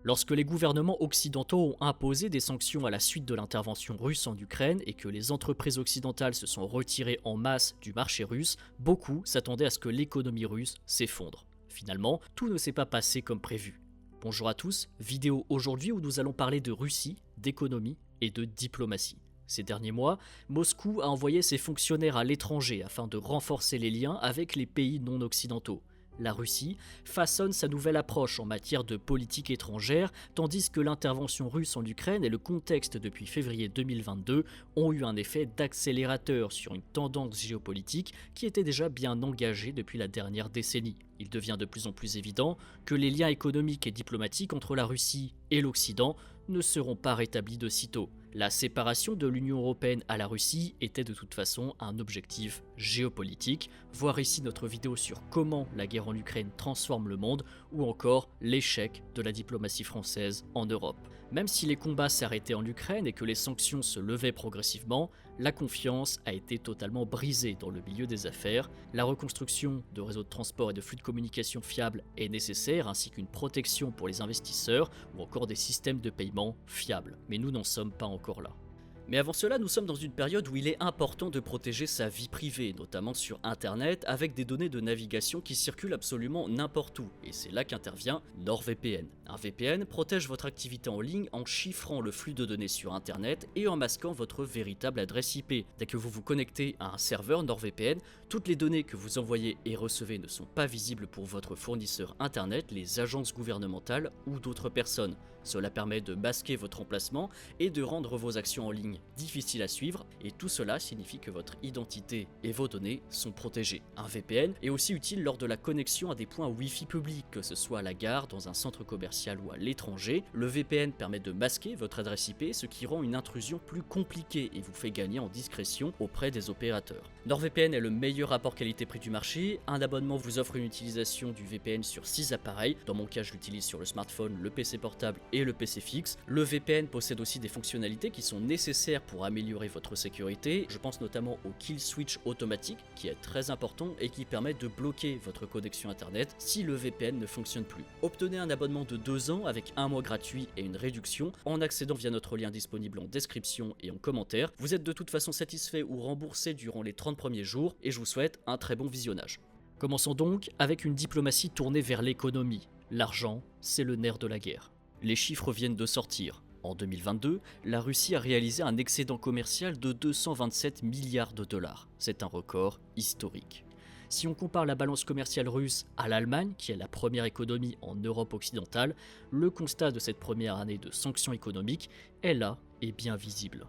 Lorsque les gouvernements occidentaux ont imposé des sanctions à la suite de l'intervention russe en Ukraine et que les entreprises occidentales se sont retirées en masse du marché russe, beaucoup s'attendaient à ce que l'économie russe s'effondre. Finalement, tout ne s'est pas passé comme prévu. Bonjour à tous, vidéo aujourd'hui où nous allons parler de Russie, d'économie et de diplomatie. Ces derniers mois, Moscou a envoyé ses fonctionnaires à l'étranger afin de renforcer les liens avec les pays non occidentaux. La Russie façonne sa nouvelle approche en matière de politique étrangère, tandis que l'intervention russe en Ukraine et le contexte depuis février 2022 ont eu un effet d'accélérateur sur une tendance géopolitique qui était déjà bien engagée depuis la dernière décennie. Il devient de plus en plus évident que les liens économiques et diplomatiques entre la Russie et l'Occident ne seront pas rétablis de sitôt. La séparation de l'Union européenne à la Russie était de toute façon un objectif géopolitique. Voir ici notre vidéo sur comment la guerre en Ukraine transforme le monde ou encore l'échec de la diplomatie française en Europe. Même si les combats s'arrêtaient en Ukraine et que les sanctions se levaient progressivement, la confiance a été totalement brisée dans le milieu des affaires. La reconstruction de réseaux de transport et de flux de communication fiables est nécessaire, ainsi qu'une protection pour les investisseurs ou encore des systèmes de paiement fiables. Mais nous n'en sommes pas encore là. Mais avant cela, nous sommes dans une période où il est important de protéger sa vie privée, notamment sur Internet, avec des données de navigation qui circulent absolument n'importe où. Et c'est là qu'intervient NordVPN. Un VPN protège votre activité en ligne en chiffrant le flux de données sur Internet et en masquant votre véritable adresse IP. Dès que vous vous connectez à un serveur NordVPN, toutes les données que vous envoyez et recevez ne sont pas visibles pour votre fournisseur Internet, les agences gouvernementales ou d'autres personnes. Cela permet de masquer votre emplacement et de rendre vos actions en ligne difficiles à suivre, et tout cela signifie que votre identité et vos données sont protégées. Un VPN est aussi utile lors de la connexion à des points Wi-Fi publics, que ce soit à la gare, dans un centre commercial ou à l'étranger. Le VPN permet de masquer votre adresse IP, ce qui rend une intrusion plus compliquée et vous fait gagner en discrétion auprès des opérateurs. NordVPN est le meilleur rapport qualité-prix du marché. Un abonnement vous offre une utilisation du VPN sur 6 appareils. Dans mon cas, je l'utilise sur le smartphone, le PC portable et le PC fixe. Le VPN possède aussi des fonctionnalités qui sont nécessaires pour améliorer votre sécurité. Je pense notamment au kill switch automatique qui est très important et qui permet de bloquer votre connexion internet si le VPN ne fonctionne plus. Obtenez un abonnement de 2 ans avec 1 mois gratuit et une réduction en accédant via notre lien disponible en description et en commentaire. Vous êtes de toute façon satisfait ou remboursé durant les 30 premiers jours et je vous souhaite un très bon visionnage. Commençons donc avec une diplomatie tournée vers l'économie. L'argent, c'est le nerf de la guerre. Les chiffres viennent de sortir. En 2022, la Russie a réalisé un excédent commercial de 227 milliards de dollars. C'est un record historique. Si on compare la balance commerciale russe à l'Allemagne, qui est la première économie en Europe occidentale, le constat de cette première année de sanctions économiques est là et bien visible.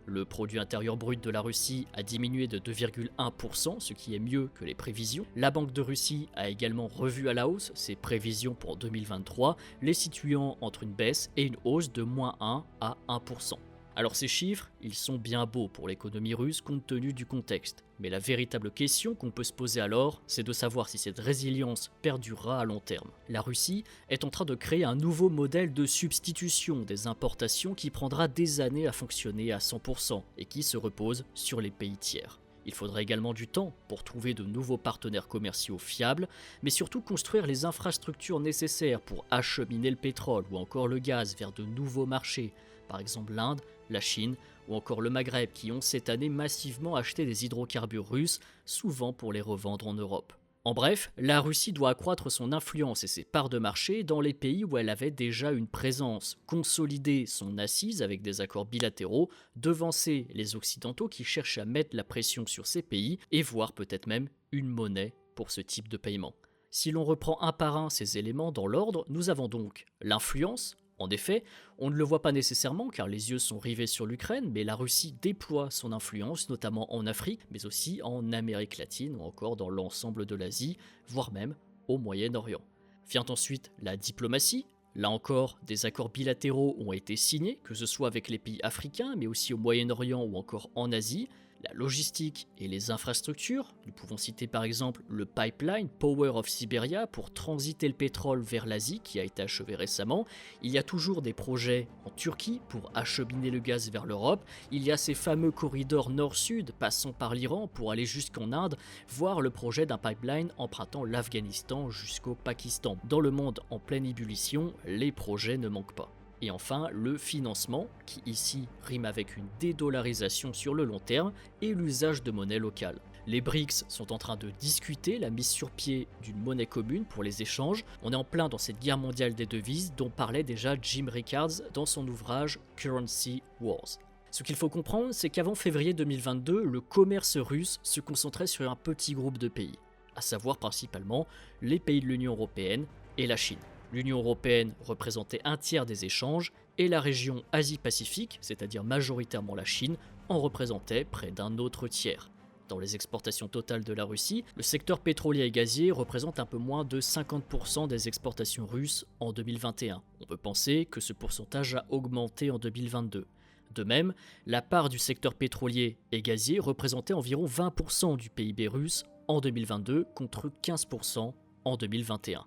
Le produit intérieur brut de la Russie a diminué de 2,1%, ce qui est mieux que les prévisions. La Banque de Russie a également revu à la hausse ses prévisions pour 2023, les situant entre une baisse et une hausse de -1 à 1%. Alors ces chiffres, ils sont bien beaux pour l'économie russe compte tenu du contexte. Mais la véritable question qu'on peut se poser alors, c'est de savoir si cette résilience perdurera à long terme. La Russie est en train de créer un nouveau modèle de substitution des importations qui prendra des années à fonctionner à 100% et qui se repose sur les pays tiers. Il faudra également du temps pour trouver de nouveaux partenaires commerciaux fiables, mais surtout construire les infrastructures nécessaires pour acheminer le pétrole ou encore le gaz vers de nouveaux marchés, par exemple l'Inde, la Chine ou encore le Maghreb qui ont cette année massivement acheté des hydrocarbures russes, souvent pour les revendre en Europe. En bref, la Russie doit accroître son influence et ses parts de marché dans les pays où elle avait déjà une présence, consolider son assise avec des accords bilatéraux, devancer les Occidentaux qui cherchent à mettre la pression sur ces pays et voir peut-être même une monnaie pour ce type de paiement. Si l'on reprend un par un ces éléments dans l'ordre, nous avons donc l'influence. En effet, on ne le voit pas nécessairement car les yeux sont rivés sur l'Ukraine, mais la Russie déploie son influence notamment en Afrique, mais aussi en Amérique latine ou encore dans l'ensemble de l'Asie, voire même au Moyen-Orient. Vient ensuite la diplomatie. Là encore, des accords bilatéraux ont été signés, que ce soit avec les pays africains, mais aussi au Moyen-Orient ou encore en Asie. La logistique et les infrastructures, nous pouvons citer par exemple le pipeline Power of Siberia pour transiter le pétrole vers l'Asie qui a été achevé récemment. Il y a toujours des projets en Turquie pour acheminer le gaz vers l'Europe. Il y a ces fameux corridors nord-sud passant par l'Iran pour aller jusqu'en Inde, voire le projet d'un pipeline empruntant l'Afghanistan jusqu'au Pakistan. Dans le monde en pleine ébullition, les projets ne manquent pas. Et enfin, le financement, qui ici rime avec une dédollarisation sur le long terme, et l'usage de monnaie locale. Les BRICS sont en train de discuter la mise sur pied d'une monnaie commune pour les échanges. On est en plein dans cette guerre mondiale des devises dont parlait déjà Jim Rickards dans son ouvrage Currency Wars. Ce qu'il faut comprendre, c'est qu'avant février 2022, le commerce russe se concentrait sur un petit groupe de pays, à savoir principalement les pays de l'Union européenne et la Chine. L'Union européenne représentait un tiers des échanges et la région Asie-Pacifique, c'est-à-dire majoritairement la Chine, en représentait près d'un autre tiers. Dans les exportations totales de la Russie, le secteur pétrolier et gazier représente un peu moins de 50% des exportations russes en 2021. On peut penser que ce pourcentage a augmenté en 2022. De même, la part du secteur pétrolier et gazier représentait environ 20% du PIB russe en 2022 contre 15% en 2021.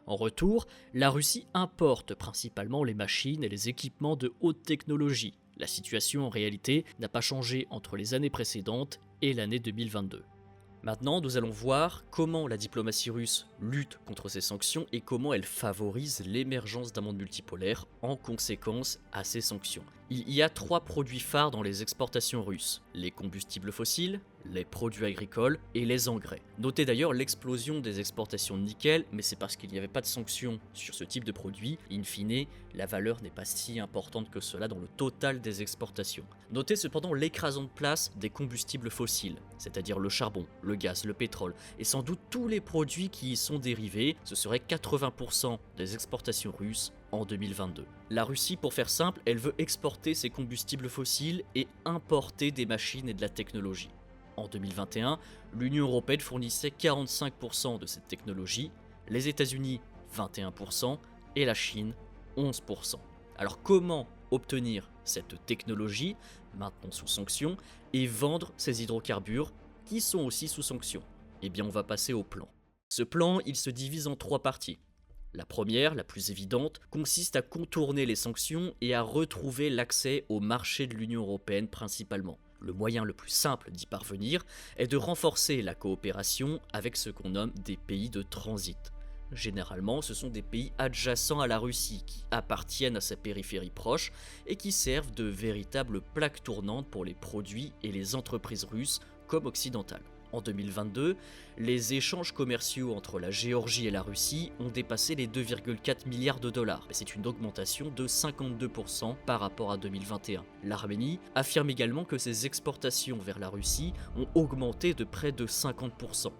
En retour, la Russie importe principalement les machines et les équipements de haute technologie. La situation en réalité n'a pas changé entre les années précédentes et l'année 2022. Maintenant, nous allons voir comment la diplomatie russe lutte contre ces sanctions et comment elle favorise l'émergence d'un monde multipolaire en conséquence à ces sanctions. Il y a 3 produits phares dans les exportations russes: les combustibles fossiles, les produits agricoles et les engrais. Notez d'ailleurs l'explosion des exportations de nickel, mais c'est parce qu'il n'y avait pas de sanctions sur ce type de produit. In fine, la valeur n'est pas si importante que cela dans le total des exportations. Notez cependant l'écrasante place des combustibles fossiles, c'est-à-dire le charbon, le gaz, le pétrole, et sans doute tous les produits qui y sont dérivés. Ce serait 80% des exportations russes en 2022. La Russie, pour faire simple, elle veut exporter ses combustibles fossiles et importer des machines et de la technologie. En 2021, l'Union européenne fournissait 45% de cette technologie, les États-Unis 21% et la Chine 11%. Alors comment obtenir cette technologie, maintenant sous sanction, et vendre ces hydrocarbures qui sont aussi sous sanction? Eh bien, on va passer au plan. Ce plan, il se divise en 3 parties. La première, la plus évidente, consiste à contourner les sanctions et à retrouver l'accès au marché de l'Union européenne principalement. Le moyen le plus simple d'y parvenir est de renforcer la coopération avec ce qu'on nomme des pays de transit. Généralement, ce sont des pays adjacents à la Russie qui appartiennent à sa périphérie proche et qui servent de véritables plaques tournantes pour les produits et les entreprises russes comme occidentales. En 2022, les échanges commerciaux entre la Géorgie et la Russie ont dépassé les 2,4 milliards de dollars. C'est une augmentation de 52% par rapport à 2021. L'Arménie affirme également que ses exportations vers la Russie ont augmenté de près de 50%.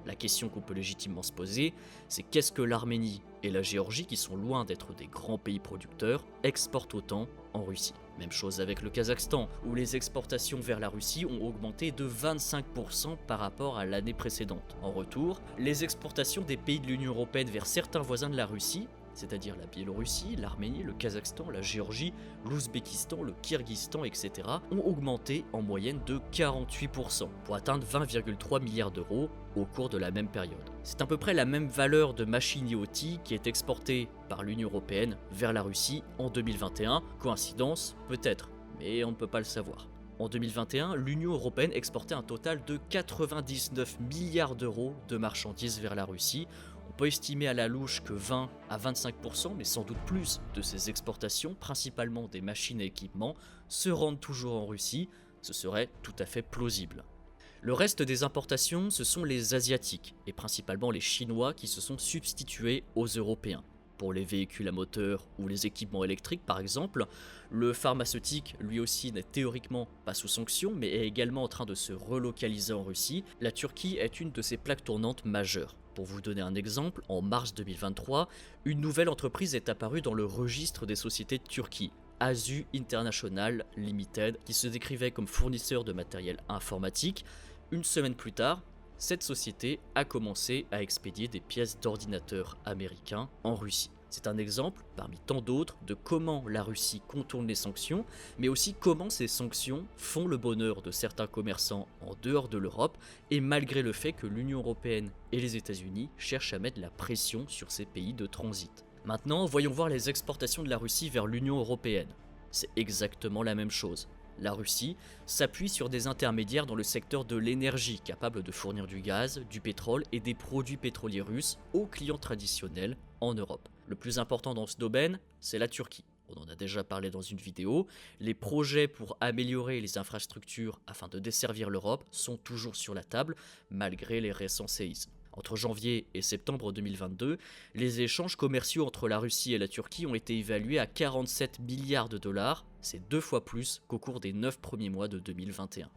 La question qu'on peut légitimement se poser, c'est qu'est-ce que l'Arménie et la Géorgie, qui sont loin d'être des grands pays producteurs, exportent autant en Russie? Même chose avec le Kazakhstan, où les exportations vers la Russie ont augmenté de 25% par rapport à l'année précédente. En retour, les exportations des pays de l'Union européenne vers certains voisins de la Russie, c'est-à-dire la Biélorussie, l'Arménie, le Kazakhstan, la Géorgie, l'Ouzbékistan, le Kirghizstan, etc., ont augmenté en moyenne de 48% pour atteindre 20,3 milliards d'euros au cours de la même période. C'est à peu près la même valeur de machines et outils qui est exportée par l'Union européenne vers la Russie en 2021. Coïncidence? Peut-être, mais on ne peut pas le savoir. En 2021, l'Union européenne exportait un total de 99 milliards d'euros de marchandises vers la Russie. On peut estimer à la louche que 20 à 25%, mais sans doute plus, de ces exportations, principalement des machines et équipements, se rendent toujours en Russie. Ce serait tout à fait plausible. Le reste des importations, ce sont les Asiatiques, et principalement les Chinois qui se sont substitués aux Européens. Pour les véhicules à moteur ou les équipements électriques par exemple, le pharmaceutique lui aussi n'est théoriquement pas sous sanction mais est également en train de se relocaliser en Russie. La Turquie est une de ses plaques tournantes majeures. Pour vous donner un exemple, en mars 2023, une nouvelle entreprise est apparue dans le registre des sociétés de Turquie, Azu International Limited, qui se décrivait comme fournisseur de matériel informatique. Une semaine plus tard, cette société a commencé à expédier des pièces d'ordinateurs américains en Russie. C'est un exemple, parmi tant d'autres, de comment la Russie contourne les sanctions, mais aussi comment ces sanctions font le bonheur de certains commerçants en dehors de l'Europe, et malgré le fait que l'Union européenne et les États-Unis cherchent à mettre la pression sur ces pays de transit. Maintenant, voyons voir les exportations de la Russie vers l'Union européenne. C'est exactement la même chose. La Russie s'appuie sur des intermédiaires dans le secteur de l'énergie, capables de fournir du gaz, du pétrole et des produits pétroliers russes aux clients traditionnels en Europe. Le plus important dans ce domaine, c'est la Turquie. On en a déjà parlé dans une vidéo. Les projets pour améliorer les infrastructures afin de desservir l'Europe sont toujours sur la table, malgré les récents séismes. Entre janvier et septembre 2022, les échanges commerciaux entre la Russie et la Turquie ont été évalués à 47 milliards de dollars, c'est 2 fois plus qu'au cours des 9 premiers mois de 2021.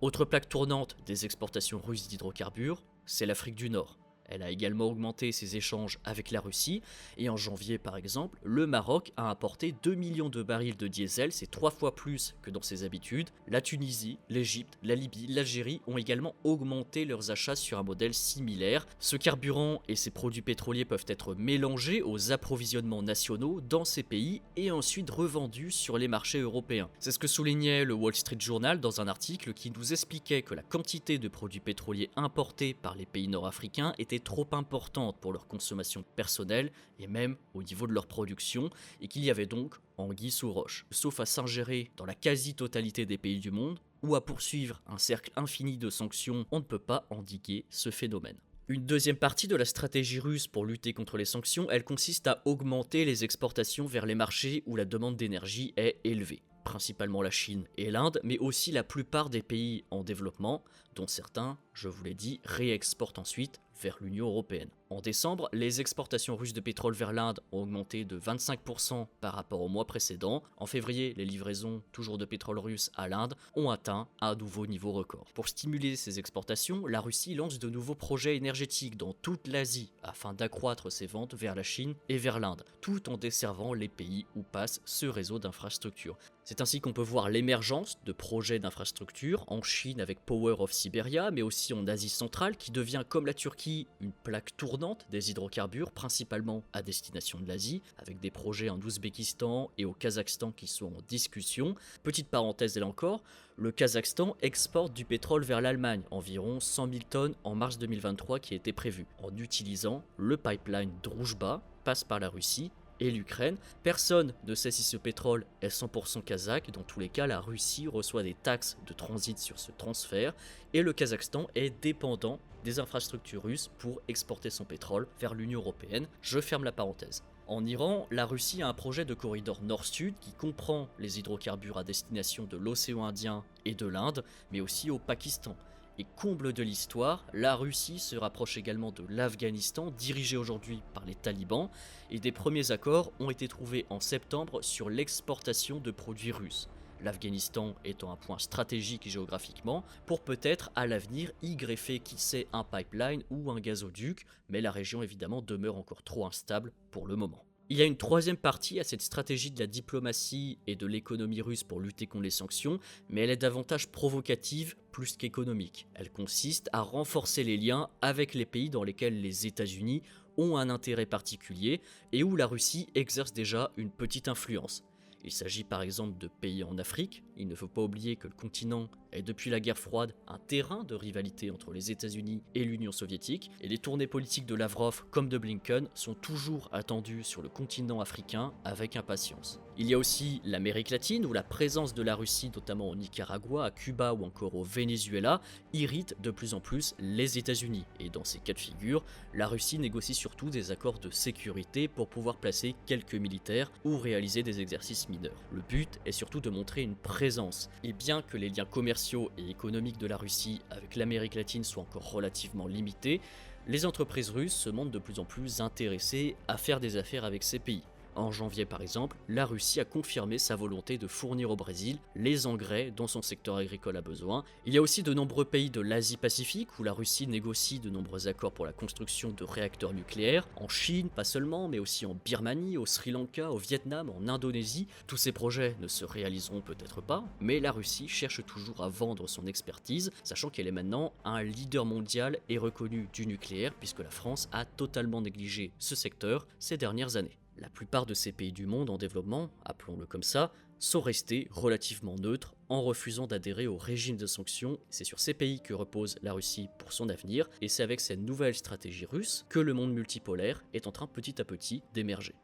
Autre plaque tournante des exportations russes d'hydrocarbures, c'est l'Afrique du Nord. Elle a également augmenté ses échanges avec la Russie, et en janvier par exemple, le Maroc a importé 2 millions de barils de diesel, c'est 3 fois plus que dans ses habitudes. La Tunisie, l'Égypte, la Libye, l'Algérie ont également augmenté leurs achats sur un modèle similaire. Ce carburant et ces produits pétroliers peuvent être mélangés aux approvisionnements nationaux dans ces pays et ensuite revendus sur les marchés européens. C'est ce que soulignait le Wall Street Journal dans un article qui nous expliquait que la quantité de produits pétroliers importés par les pays nord-africains était trop importante pour leur consommation personnelle et même au niveau de leur production, et qu'il y avait donc anguille sous roche. Sauf à s'ingérer dans la quasi-totalité des pays du monde ou à poursuivre un cercle infini de sanctions, on ne peut pas endiguer ce phénomène. Une deuxième partie de la stratégie russe pour lutter contre les sanctions, elle consiste à augmenter les exportations vers les marchés où la demande d'énergie est élevée. Principalement la Chine et l'Inde, mais aussi la plupart des pays en développement, dont certains, je vous l'ai dit, réexportent ensuite vers l'Union européenne. En décembre, les exportations russes de pétrole vers l'Inde ont augmenté de 25% par rapport au mois précédent. En février, les livraisons toujours de pétrole russe à l'Inde ont atteint un nouveau niveau record. Pour stimuler ces exportations, la Russie lance de nouveaux projets énergétiques dans toute l'Asie afin d'accroître ses ventes vers la Chine et vers l'Inde, tout en desservant les pays où passe ce réseau d'infrastructures. C'est ainsi qu'on peut voir l'émergence de projets d'infrastructures en Chine avec Power of Siberia, mais aussi en Asie centrale qui devient comme la Turquie une plaque tournante des hydrocarbures, principalement à destination de l'Asie, avec des projets en Ouzbékistan et au Kazakhstan qui sont en discussion. Petite parenthèse là encore, le Kazakhstan exporte du pétrole vers l'Allemagne, environ 100 000 tonnes en mars 2023 qui était prévu, en utilisant le pipeline Druzhba, passe par la Russie et l'Ukraine. Personne ne sait si ce pétrole est 100% kazakh, dans tous les cas la Russie reçoit des taxes de transit sur ce transfert et le Kazakhstan est dépendant des infrastructures russes pour exporter son pétrole vers l'Union européenne. Je ferme la parenthèse. En Iran, la Russie a un projet de corridor nord-sud qui comprend les hydrocarbures à destination de l'océan Indien et de l'Inde, mais aussi au Pakistan. Et comble de l'histoire, la Russie se rapproche également de l'Afghanistan, dirigé aujourd'hui par les talibans, et des premiers accords ont été trouvés en septembre sur l'exportation de produits russes. L'Afghanistan étant un point stratégique géographiquement, pour peut-être à l'avenir y greffer qui sait un pipeline ou un gazoduc, mais la région évidemment demeure encore trop instable pour le moment. Il y a une troisième partie à cette stratégie de la diplomatie et de l'économie russe pour lutter contre les sanctions, mais elle est davantage provocative plus qu'économique. Elle consiste à renforcer les liens avec les pays dans lesquels les États-Unis ont un intérêt particulier et où la Russie exerce déjà une petite influence. Il s'agit par exemple de pays en Afrique. Il ne faut pas oublier que le continent est depuis la guerre froide un terrain de rivalité entre les États-Unis et l'Union soviétique, et les tournées politiques de Lavrov comme de Blinken sont toujours attendues sur le continent africain avec impatience. Il y a aussi l'Amérique latine où la présence de la Russie, notamment au Nicaragua, à Cuba ou encore au Venezuela, irrite de plus en plus les États-Unis. Et dans ces cas de figure, la Russie négocie surtout des accords de sécurité pour pouvoir placer quelques militaires ou réaliser des exercices mineurs. Le but est surtout de montrer une présence. Et bien que les liens commerciaux et économiques de la Russie avec l'Amérique latine soient encore relativement limités, les entreprises russes se montrent de plus en plus intéressées à faire des affaires avec ces pays. En janvier par exemple, la Russie a confirmé sa volonté de fournir au Brésil les engrais dont son secteur agricole a besoin. Il y a aussi de nombreux pays de l'Asie-Pacifique où la Russie négocie de nombreux accords pour la construction de réacteurs nucléaires. En Chine, pas seulement, mais aussi en Birmanie, au Sri Lanka, au Vietnam, en Indonésie. Tous ces projets ne se réaliseront peut-être pas, mais la Russie cherche toujours à vendre son expertise, sachant qu'elle est maintenant un leader mondial et reconnu du nucléaire, puisque la France a totalement négligé ce secteur ces dernières années. La plupart de ces pays du monde en développement, appelons-le comme ça, sont restés relativement neutres en refusant d'adhérer au régime de sanctions. C'est sur ces pays que repose la Russie pour son avenir, et c'est avec cette nouvelle stratégie russe que le monde multipolaire est en train petit à petit d'émerger.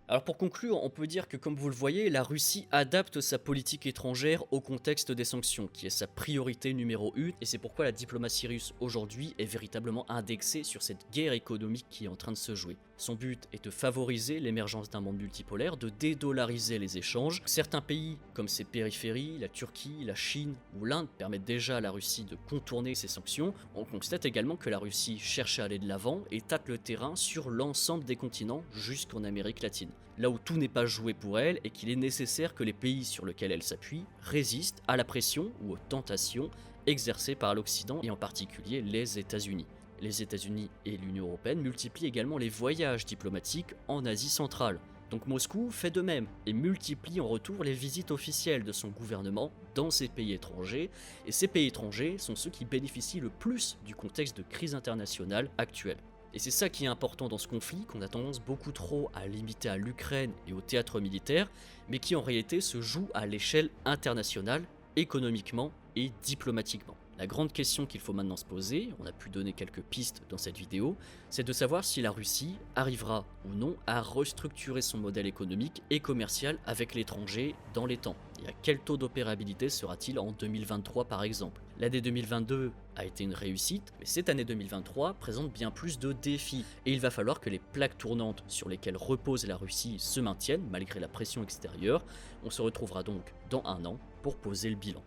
Alors pour conclure, on peut dire que comme vous le voyez, la Russie adapte sa politique étrangère au contexte des sanctions, qui est sa priorité numéro 1, et c'est pourquoi la diplomatie russe aujourd'hui est véritablement indexée sur cette guerre économique qui est en train de se jouer. Son but est de favoriser l'émergence d'un monde multipolaire, de dédollariser les échanges. Certains pays, comme ses périphéries, la Turquie, la Chine ou l'Inde, permettent déjà à la Russie de contourner ces sanctions. On constate également que la Russie cherche à aller de l'avant et tâte le terrain sur l'ensemble des continents jusqu'en Amérique latine. Là où tout n'est pas joué pour elle et qu'il est nécessaire que les pays sur lesquels elle s'appuie résistent à la pression ou aux tentations exercées par l'Occident et en particulier les États-Unis. Les États-Unis et l'Union européenne multiplient également les voyages diplomatiques en Asie centrale. Donc Moscou fait de même et multiplie en retour les visites officielles de son gouvernement dans ces pays étrangers. Et ces pays étrangers sont ceux qui bénéficient le plus du contexte de crise internationale actuelle. Et c'est ça qui est important dans ce conflit, qu'on a tendance beaucoup trop à limiter à l'Ukraine et au théâtre militaire, mais qui en réalité se joue à l'échelle internationale, économiquement et diplomatiquement. La grande question qu'il faut maintenant se poser, on a pu donner quelques pistes dans cette vidéo, c'est de savoir si la Russie arrivera ou non à restructurer son modèle économique et commercial avec l'étranger dans les temps. Et à quel taux d'opérabilité sera-t-il en 2023 par exemple? L'année 2022 a été une réussite, mais cette année 2023 présente bien plus de défis. Et il va falloir que les plaques tournantes sur lesquelles repose la Russie se maintiennent malgré la pression extérieure. On se retrouvera donc dans un an pour poser le bilan.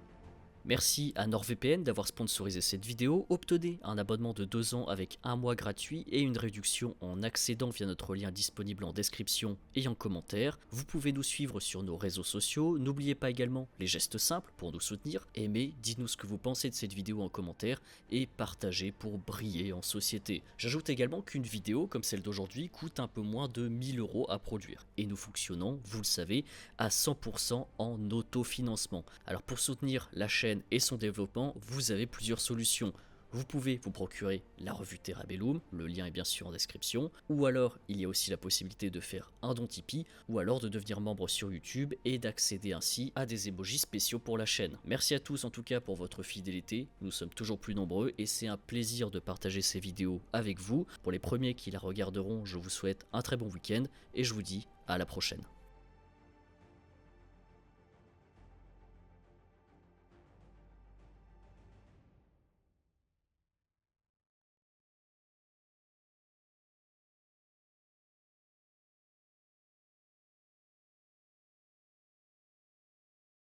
Merci à NordVPN d'avoir sponsorisé cette vidéo. Obtenez un abonnement de 2 ans avec 1 mois gratuit et une réduction en accédant via notre lien disponible en description et en commentaire. Vous pouvez nous suivre sur nos réseaux sociaux. N'oubliez pas également les gestes simples pour nous soutenir. Aimez, dites-nous ce que vous pensez de cette vidéo en commentaire et partagez pour briller en société. J'ajoute également qu'une vidéo comme celle d'aujourd'hui coûte un peu moins de 1000 € à produire. Et nous fonctionnons, vous le savez, à 100% en autofinancement. Alors pour soutenir la chaîne et son développement, vous avez plusieurs solutions. Vous pouvez vous procurer la revue Terra Bellum, le lien est bien sûr en description, ou alors il y a aussi la possibilité de faire un don Tipeee, ou alors de devenir membre sur YouTube et d'accéder ainsi à des emojis spéciaux pour la chaîne. Merci à tous en tout cas pour votre fidélité, nous sommes toujours plus nombreux et c'est un plaisir de partager ces vidéos avec vous. Pour les premiers qui la regarderont, je vous souhaite un très bon week-end et je vous dis à la prochaine.